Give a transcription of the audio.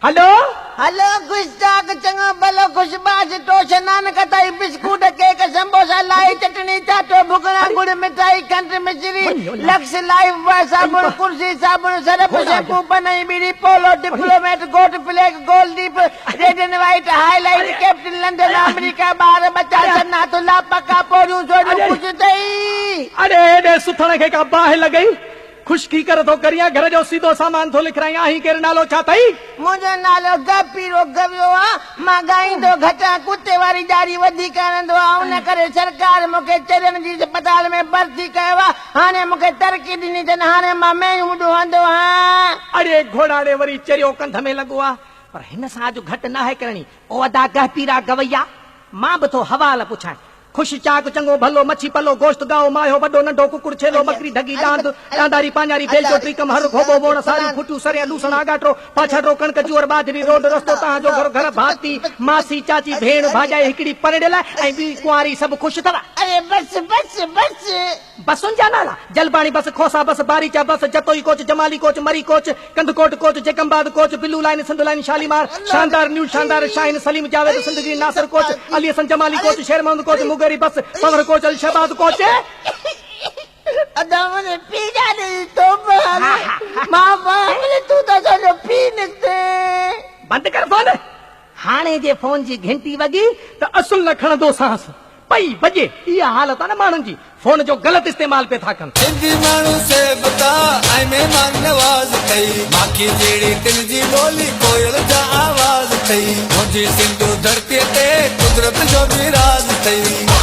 hello hello गुस्ताख चंगा भलो Khushbaz toast naan कताई बिस्कुट केक समोसा लाई चटनी चाटो भुगना गुड़ मिठाई खंड मिश्री लक्स लाइव साबुन कुर्सी साबुन सरफ शैम्पू बनाई bidi Polo Diplomat Gold Flake Gold दीप Red and White Highlight Captain London America बार बच्चा सन्ना तो लापका पोरू सोनू कुछ तई अरे एडे सुथण खे का बाहि लॻई खुशकी कर तो करिया घर जो सीधो सामान थो लिखराई आही केर नालो छा थई मुझो नालो गपीरो गवियो आ मां गाईंदो घटा कुत्ते वारी जारी वधी करंदो आ उन करे सरकार मुके चरन जी अस्पताल में भर्ती कयो आ हाने मुके तरक्की ॾिनी तन हाने मां महंगो ढोंदो हां अरे घोड़ाड़े वरी चरियो कंध में लगो आ पर हिन सां जो घट ना है करणी ओ अदा गहपीरा गवैया मां भी तो हवाल पुछां खुश चाक चंगो भलो मच्छी पलो गोश्त गाओ मायो बड़ो नंढो कुकुड़ छेलो बकरी ढगी डांद डांदारी पांजारी भेल ट्रीकम हर घोबो बोण सारी फुटू सरिया लूसण आगाटो पाछड़ो कणक जूअर बाजरी रोड रस्तो ता जो घर घर भाती मासी चाची भेण भाजाई हिकड़ी परडेला ऐ बी कुआरी सब खुश थवा अरे बस बस बस बसुन जा नाला जलपानी bus Khosa bus Baricha bus Jatoi coach Jamali coach Murree coach Kandhkot coach Jacobabad coach Billu line Sindh line Shalimar Shandar new Shandar shine Saleem Javed Zindagi Nasir coach Ali Hassan Jamali coach Shermand coach मुगरी bus power coach Alshabad coach अदा मुझे पी जाने तो मां मुझे तू तो जो पी निकते बंद कर फोन हाने जे फोन जी घंटी वगी तो असुल न खणदो सांस पई बजे इहा हालत आहे न माण्हुनि जी फोन जो गलत इस्तेमाल पे था कनि सिंधी माण्हू से बता ऐं महिमान नवाज़ कई माखी जहिड़ी दिल जी ॿोली कोयल जा आवाज़ अथई मुंहिंजी सिंधू धरतीअ ते कुदरत जो बि राज़ अथई